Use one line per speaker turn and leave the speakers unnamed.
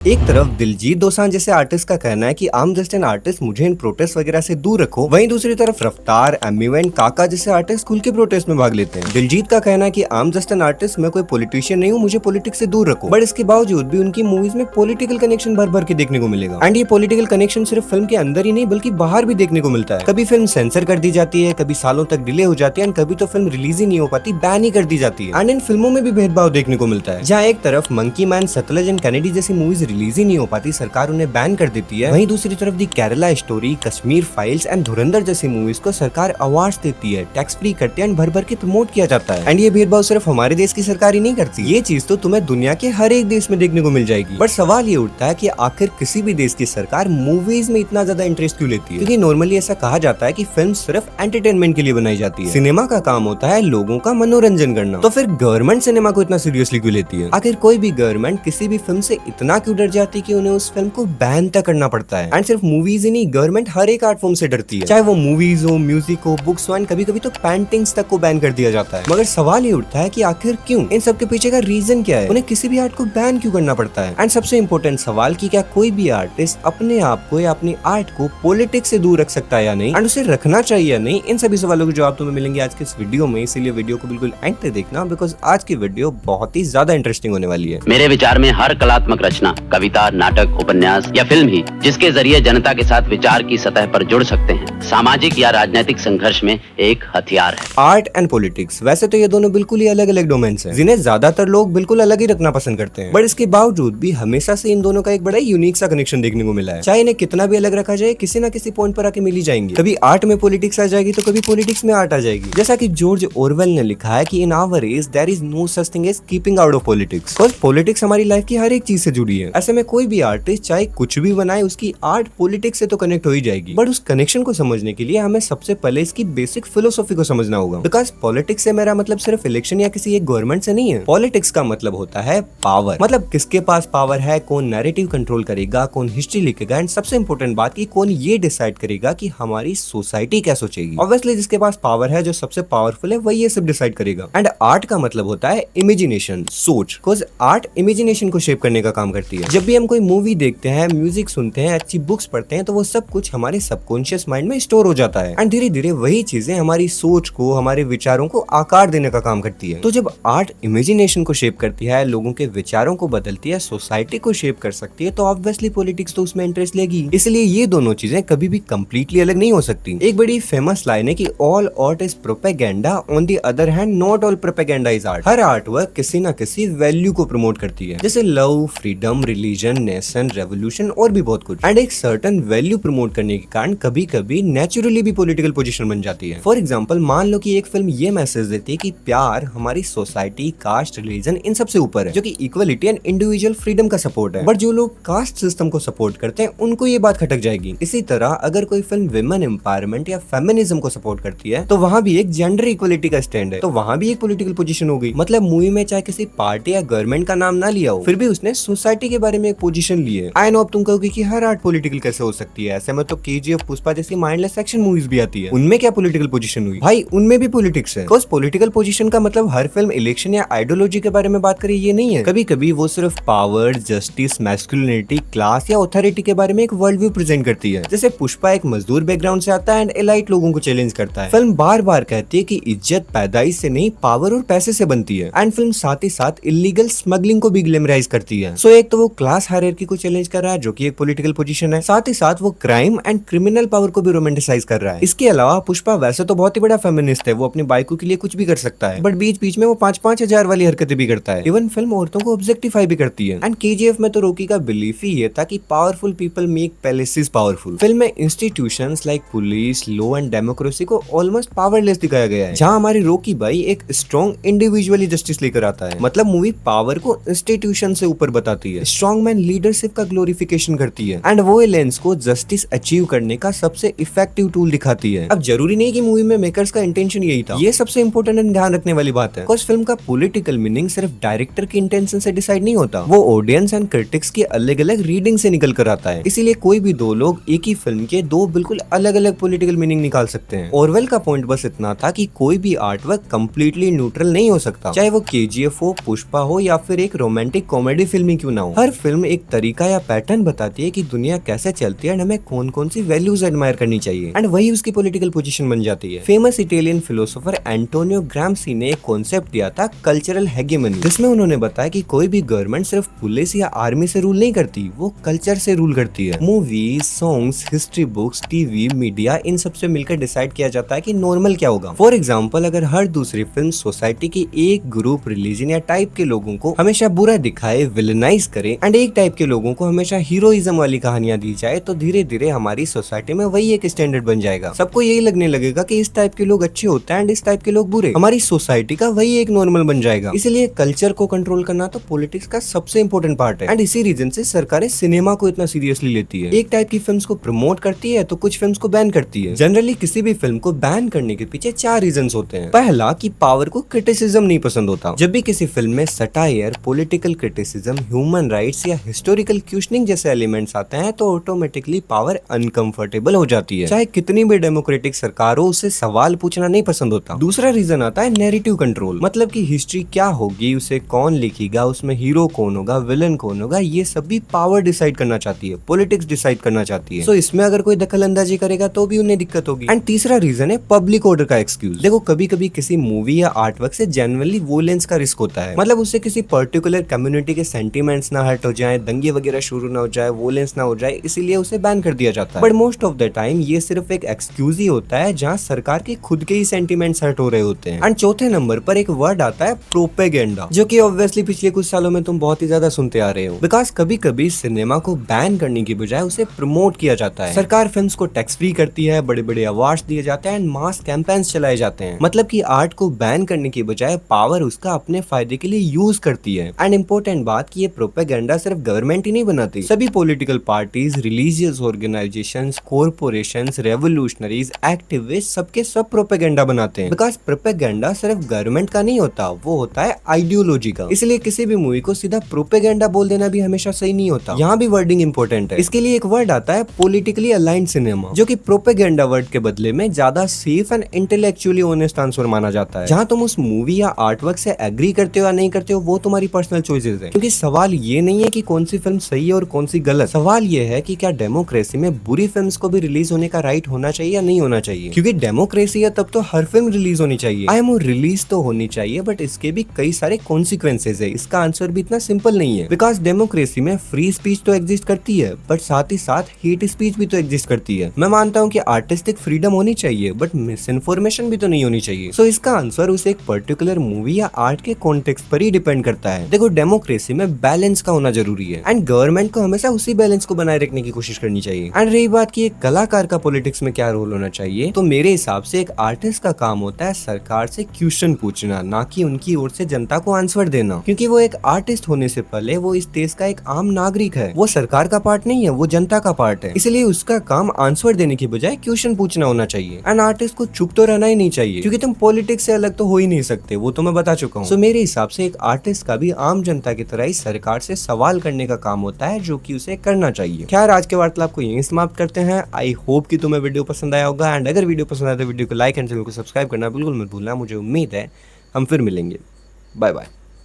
एक तरफ दिलजीत दोसांझ जैसे आर्टिस्ट का कहना है कि आम जस्ट एन आर्टिस्ट, मुझे इन प्रोटेस्ट वगैरह से दूर रखो। वहीं दूसरी तरफ रफ्तार, एमी काका जैसे आर्टिस्ट खुल के प्रोटेस्ट में भाग लेते हैं। दिलजीत का कहना है कि आम जस्ट एन आर्टिस्ट, मैं कोई पॉलिटिशियन नहीं हूँ, मुझे पॉलिटिक्स से दूर रखो। बट इसके बावजूद भी उनकी मूवीज में पॉलिटिकल कनेक्शन भर भर के देखने को मिलेगा। एंड ये पॉलिटिकल कनेक्शन सिर्फ फिल्म के अंदर ही नहीं बल्कि बाहर भी देखने को मिलता है। कभी फिल्म सेंसर कर दी जाती है, कभी सालों तक डिले हो जाती है, एंड कभी तो फिल्म रिलीज ही नहीं हो पाती, बैन ही कर दी जाती है। एंड इन फिल्मों में भी भेदभाव देखने को मिलता है, जहाँ एक तरफ monkey man, Sutlej and Kennedy जैसी मूवीज रिलीज ही नहीं हो पाती, सरकार उन्हें बैन कर देती है। वहीं दूसरी तरफ the Kerala story, Kashmir files and Dhurandhar जैसी मूवीज को सरकार अवार्ड्स देती है, टैक्स फ्री करती है एंड भर भर के प्रमोट किया जाता है। एंड ये भेदभाव सिर्फ हमारे देश की सरकार ही नहीं करती, ये चीज तो तुम्हें दुनिया के हर एक देश में देखने को मिल जाएगी। बट सवाल ये उठता है कि आखिर किसी भी देश की सरकार मूवीज में इतना ज्यादा इंटरेस्ट क्यों लेती है? क्योंकि नॉर्मली ऐसा कहा जाता है कि फिल्म सिर्फ एंटरटेनमेंट के लिए बनाई जाती है, सिनेमा का काम होता है लोगों का मनोरंजन करना। तो फिर गवर्नमेंट सिनेमा को इतना सीरियसली क्यों लेती है? आखिर कोई भी गवर्नमेंट किसी भी फिल्म से इतना क्यों डर जाती है कि उन्हें उस फिल्म को बैन तक करना पड़ता है? एंड सिर्फ मूवीज ही नहीं, गवर्नमेंट हर एक आर्ट फॉर्म से डरती है, चाहे वो मूवीज हो, म्यूजिक हो, बुक्स हो, एंड कभी कभी तो पेंटिंग्स तक को बैन कर दिया जाता है। मगर सवाल ये उठता है कि आखिर क्यों? इन सब के पीछे का रीजन क्या है? उन्हें किसी भी आर्ट को बैन क्यों करना पड़ता है? एंड सबसे इंपॉर्टेंट सवाल कि क्या कोई भी आर्टिस्ट अपने आप को या अपनी आर्ट को पॉलिटिक्स से दूर रख सकता है या नहीं, एंड उसे रखना चाहिए या नहीं? इन सभी सवालों के जवाब तुम्हें मिलेंगे आज के इस वीडियो में, इसीलिए वीडियो को बिल्कुल एंड तक देखना, बिकॉज आज की वीडियो बहुत ही ज्यादा इंटरेस्टिंग होने वाली है।
मेरे विचार में हर कलात्मक रचना, कविता, नाटक, उपन्यास या फिल्म ही जिसके जरिए जनता के साथ विचार की सतह पर जुड़ सकते हैं, सामाजिक या राजनीतिक संघर्ष में एक हथियार है।
आर्ट एंड पॉलिटिक्स, वैसे तो ये दोनों बिल्कुल ही अलग अलग डोमेन्स हैं, जिन्हें ज्यादातर लोग बिल्कुल अलग ही रखना पसंद करते हैं। बट इसके बावजूद भी हमेशा से इन दोनों का एक बड़ा यूनिक सा कनेक्शन देखने को मिला है। चाहे इन्हें कितना भी अलग रखा जाए, किसी ना किसी पॉइंट पर आके मिली जाएंगी। कभी आर्ट में पॉलिटिक्स आ जाएगी तो कभी पॉलिटिक्स में आर्ट आ जाएगी। जैसा कि जॉर्ज ऑरवेल ने लिखा है कि in our age there is no such thing as keeping out of politics. Because politics हमारी लाइफ की हर एक चीज से जुड़ी है। ऐसे में कोई भी आर्टिस्ट चाहे कुछ भी बनाए, उसकी आर्ट पॉलिटिक्स से तो कनेक्ट हो ही जाएगी। बट उस कनेक्शन को समझने के लिए हमें सबसे पहले इसकी बेसिक फिलोसॉफी को समझना होगा। बिकॉज पॉलिटिक्स से मेरा मतलब सिर्फ इलेक्शन या किसी एक गवर्नमेंट से नहीं है। पॉलिटिक्स का मतलब होता है पावर, मतलब किसके पास पावर है, कौन नैरेटिव कंट्रोल करेगा, कौन हिस्ट्री लिखेगा, एंड सबसे इंपॉर्टेंट बात की कौन ये डिसाइड करेगा कि हमारी सोसाइटी क्या सोचेगी। ऑब्वियसली जिसके पास पावर है, जो सबसे पावरफुल है, वही ये सब डिसाइड करेगा। एंड आर्ट का मतलब होता है इमेजिनेशन, सोच। बिकॉज आर्ट इमेजिनेशन को शेप करने का काम करती है। जब भी हम कोई मूवी देखते हैं, म्यूजिक सुनते हैं, अच्छी बुक्स पढ़ते हैं, तो वो सब कुछ हमारे सबकॉन्शियस माइंड में स्टोर हो जाता है। एंड धीरे धीरे वही चीजें हमारी सोच को, हमारे विचारों को आकार देने का काम करती है। तो जब आर्ट इमेजिनेशन को शेप करती है, लोगों के विचारों को बदलती है, सोसाइटी को शेप कर सकती है, तो ऑब्वियसली पॉलिटिक्स तो उसमें इंटरेस्ट लेगी। इसलिए ये दोनों चीजें कभी भी कंप्लीटली अलग नहीं हो सकती। एक बड़ी फेमस लाइन है कि all art is propaganda, on the other hand not all propaganda is art. Her art work किसी ना किसी वैल्यू को प्रमोट करती है, जैसे love, freedom, religion, nation, revolution और भी बहुत कुछ। एंड एक सर्टेन वैल्यू प्रमोट करने के कारण कभी कभी नेचुरली भी पॉलिटिकल पोजीशन बन जाती है। फॉर एग्जांपल, मान लो कि एक फिल्म ये मैसेज देती है कि प्यार हमारी सोसाइटी, कास्ट, रिलीजन इन सबसे ऊपर है, जो कि इक्वलिटी एंड इंडिविजुअल फ्रीडम का सपोर्ट है। बट जो लोग कास्ट सिस्टम को सपोर्ट करते हैं, उनको ये बात खटक जाएगी। इसी तरह अगर कोई फिल्म विमेन एम्पावरमेंट या फेमिनिज्म को सपोर्ट करती है, तो वहाँ भी एक जेंडर इक्वलिटी का स्टैंड है, तो वहाँ भी एक पॉलिटिकल पोजीशन हो गई। मतलब मूवी में चाहे किसी पार्टी या गवर्नमेंट का नाम ना लिया हो, फिर भी उसने सोसाइटी के बारे में एक पोजीशन ली है। आई नो अब तुम कहोगे कि हर आर्ट पॉलिटिकल कैसे हो सकती है? ऐसे में तो केजीएफ, पुष्पा जैसी माइंडलेस एक्शन मूवीज भी आती है, उनमें क्या पॉलिटिकल पोजीशन हुई? भाई उनमें भी पॉलिटिक्स है। बिकॉज़ पॉलिटिकल पोजीशन का मतलब हर फिल्म इलेक्शन या आइडियोलॉजी के बारे में बात करे ये नहीं है। कभी कभी वो सिर्फ पावर, जस्टिस, मैस्कुलिनिटी, क्लास या ऑथोरिटी के बारे में एक वर्ल्ड व्यू प्रेजेंट करती है। जैसे पुष्पा एक मजदूर बैकग्राउंड से आता है एंड एलाइट लोगों को चैलेंज करता है। फिल्म बार बार कहती है कि इज्जत पैदाइश से नहीं, पावर और पैसे से बनती है। एंड फिल्म साथ ही साथ इलीगल स्मगलिंग को भी ग्लैमराइज करती है। सो एक तो वो क्लास हायरार्की को चैलेंज कर रहा है, जो कि एक पॉलिटिकल पोजीशन है, साथ ही साथ वो क्राइम एंड क्रिमिनल पावर को भी रोमांटिसाइज कर रहा है। इसके अलावा पुष्पा वैसे तो बहुत ही बड़ा फेमिनिस्ट है, वो अपनी बाइकों के लिए कुछ भी कर सकता है, बट बीच बीच में वो 5-5 हजार वाली हरकतें भी करता है। इवन फिल्म औरतों को ऑब्जेक्टिफाई भी करती है। एंड केजीएफ में तो रॉकी का बिलीफ ही ये था कि powerful people make palaces powerful. Film में institutions like police, law and democracy को ऑलमोस्ट पावरलेस दिखाया गया है, जहां हमारी रॉकी भाई एक स्ट्रॉन्ग इंडिविजुअली जस्टिस लेकर आता है। मतलब मूवी पावर को इंस्टीट्यूशन से ऊपर बताती है, स्ट्रॉन्ग मैन लीडरशिप का ग्लोरिफिकेशन करती है, एंड वोलेंस को जस्टिस अचीव करने का सबसे इफेक्टिव टूल दिखाती है। अब जरूरी नहीं कि मूवी में मेकर्स का इंटेंशन यही था, ये सबसे इंपॉर्टेंट एंड ध्यान रखने वाली बात है। बिकॉज़ फिल्म का पॉलिटिकल मीनिंग सिर्फ डायरेक्टर की इंटेंशन से डिसाइड नहीं होता, वो ऑडियंस एंड क्रिटिक्स की अलग अलग रीडिंग से निकल कर आता है। इसीलिए कोई भी दो लोग एक ही फिल्म के दो बिल्कुल अलग अलग पॉलिटिकल मीनिंग निकाल सकते हैं। ऑरवेल का पॉइंट बस इतना था कि कोई भी आर्ट वर्क कंप्लीटली न्यूट्रल नहीं हो सकता, चाहे वो केजीएफ हो, पुष्पा हो या फिर एक रोमांटिक कॉमेडी फिल्म ही क्यों ना हो। हर हर फिल्म एक तरीका या पैटर्न बताती है कि दुनिया कैसे चलती है एंड हमें कौन कौन सी वैल्यूज एडमायर करनी चाहिए एंड वही उसकी पॉलिटिकल पोजीशन बन जाती है। Famous Italian philosopher Antonio Gramsci ने एक कॉन्सेप्ट दिया था कल्चरल हेगेमनी, जिसमें उन्होंने बताया कि कोई भी गवर्नमेंट सिर्फ पुलिस या आर्मी से रूल नहीं करती, वो कल्चर से रूल करती है। Movies, songs, history books, TV, media, इन सबसे मिलकर डिसाइड किया जाता है कि नॉर्मल क्या होगा। फॉर एग्जाम्पल, अगर हर दूसरी फिल्म सोसाइटी के एक ग्रुप, रिलीजन या टाइप के लोगों को हमेशा बुरा दिखाए, विलेनाइज करे एंड एक टाइप के लोगों को हमेशा हीरोइज्म वाली कहानियां दी जाए, तो धीरे धीरे हमारी सोसाइटी में वही एक स्टैंडर्ड बन जाएगा। सबको यही लगने लगेगा कि इस टाइप के लोग अच्छे होते हैं एंड इस टाइप के लोग बुरे। हमारी सोसाइटी का वही एक नॉर्मल बन जाएगा। इसलिए कल्चर को कंट्रोल करना तो पॉलिटिक्स का सबसे इंपॉर्टेंट पार्ट है एंड इसी रीजन से सरकारें सिनेमा को इतना सीरियसली लेती है। एक टाइप की फिल्म्स को प्रमोट करती है तो कुछ फिल्म्स को बैन करती है। जनरली किसी भी फिल्म को बैन करने के पीछे 4 रीजंस होते हैं। पहला, कि पावर को क्रिटिसिज्म नहीं पसंद होता। जब भी किसी फिल्म में satire, political criticism, human rights या हिस्टोरिकल क्वेश्चनिंग जैसे एलिमेंट्स आते हैं तो ऑटोमेटिकली पावर अनकंफर्टेबल हो जाती है। चाहे कितनी भी डेमोक्रेटिक सरकार हो, उससे सवाल पूछना नहीं पसंद होता। दूसरा रीजन आता है नैरेटिव कंट्रोल, मतलब कि हिस्ट्री क्या होगी, उसे कौन लिखेगा, उसमें हीरो कौन होगा, विलन कौन होगा, ये सब भी पावर डिसाइड करना चाहती है, पॉलिटिक्स डिसाइड करना चाहती है। सो इसमें अगर कोई दखल अंदाजी करेगा तो भी उन्हें दिक्कत होगी। एंड तीसरा रीजन है पब्लिक ऑर्डर का एक्सक्यूज। देखो, कभी कभी किसी मूवी या आर्ट वर्क से जेन्युइनली वोलेंस का रिस्क होता है, मतलब उससे किसी पर्टिकुलर कम्युनिटी के सेंटिमेंट्स ना हर्ट हो जाए, दंगे वगैरह शुरू ना हो जाए, वोलेंस ना हो जाए, इसीलिए उसे बैन कर दिया जाता है। But most of the time ये सिर्फ एक एक्सक्यूज ही होता है जहाँ सरकार के खुद के ही सेंटिमेंट्स हर्ट हो रहे होते हैं। एंड चौथे नंबर पर एक वर्ड आता है प्रोपेगेंडा, जो कि ऑब्वियसली पिछले कुछ सालों में तुम बहुत ही ज्यादा सुनते आ रहे हो। बिकॉज कभी कभी सिनेमा को बैन करने की बजाय उसे प्रमोट किया जाता है। सरकार फिल्म्स को टैक्स फ्री करती है, बड़े बड़े अवार्ड्स दिए जाते हैं एंड मास कैंपेन्स चलाए जाते हैं। मतलब कि आर्ट को बैन करने की बजाय पावर उसका अपने फायदे के लिए यूज करती है। एंड इम्पोर्टेंट बात कि ये प्रोपेगेंडा सिर्फ गवर्नमेंट ही नहीं बनाती, सभी political parties, religious organisations, corporations, revolutionaries, activist, सबके सब प्रोपेगेंडा बनाते हैं। बिकॉज प्रोपेगेंडा सिर्फ गवर्नमेंट का नहीं होता, वो होता है आइडियोलॉजी का। इसलिए किसी भी मूवी को सीधा प्रोपेगेंडा बोल देना भी हमेशा सही नहीं होता। यहाँ भी वर्डिंग इंपॉर्टेंट है। इसके लिए एक वर्ड आता है पॉलिटिकली अलाइंड सिनेमा, जो कि प्रोपेगेंडा वर्ड के बदले में ज्यादा safe and intellectually honest answer माना जाता है। जहाँ तुम उस मूवी या आर्ट वर्क से एग्री करते हो या नहीं करते हो, वो तुम्हारी पर्सनल चॉइसेस है। क्योंकि सवाल ये नहीं है कि कौन सी फिल्म सही है और कौन सी गलत। सवाल ये है कि क्या डेमोक्रेसी में बुरी फिल्म्स को भी रिलीज होने का राइट होना चाहिए या नहीं होना चाहिए। क्योंकि डेमोक्रेसी है तब तो हर फिल्म रिलीज होनी चाहिए। आई एम रिलीज तो होनी चाहिए, बट इसके भी कई सारे कॉन्सिक्वेंसेज है। इसका आंसर भी इतना सिंपल नहीं है। बिकॉज डेमोक्रेसी में फ्री स्पीच तो एग्जिस्ट करती है, बट साथ ही साथ हेट स्पीच भी तो एग्जिस्ट करती है। मैं मानता हूँ कि आर्टिस्टिक फ्रीडम होनी चाहिए, बट मिस इन्फॉर्मेशन भी तो नहीं होनी चाहिए। सो इसका आंसर उस एक पर्टिकुलर मूवी या आर्ट के कॉन्टेक्स्ट पर ही डिपेंड करता है। देखो, डेमोक्रेसी में बैलेंस का होना जरूरी है एंड गवर्नमेंट को हमेशा उसी बैलेंस को बनाए रखने की कोशिश करनी चाहिए। एंड रही बात कि एक कलाकार का पॉलिटिक्स में क्या रोल होना चाहिए, तो मेरे हिसाब से एक आर्टिस्ट का काम होता है सरकार से क्वेश्चन पूछना, ना कि उनकी ओर से जनता को आंसर देना। क्योंकि वो एक आर्टिस्ट होने से पहले वो इस देश का एक आम नागरिक है। वो सरकार का पार्ट नहीं है, वो जनता का पार्ट है। इसलिए उसका काम आंसर देने की बजाय क्वेश्चन पूछना होना चाहिए। एंड आर्टिस्ट को चुप तो रहना ही नहीं चाहिए, क्योंकि तुम पॉलिटिक्स से अलग तो हो ही नहीं सकते, वो तो मैं बता चुका हूँ। सो मेरे हिसाब से एक आर्टिस्ट का भी आम जनता की तरह ही सरकार से सवाल करने का काम होता है, जो कि उसे करना चाहिए। खैर, आज के वार्तालाप को यहीं समाप्त करते हैं। आई होप कि तुम्हें वीडियो पसंद आया होगा एंड अगर वीडियो पसंद आया तो वीडियो को लाइक एंड चैनल को सब्सक्राइब करना बिल्कुल मत भूलना। मुझे उम्मीद है हम फिर मिलेंगे। Bye bye.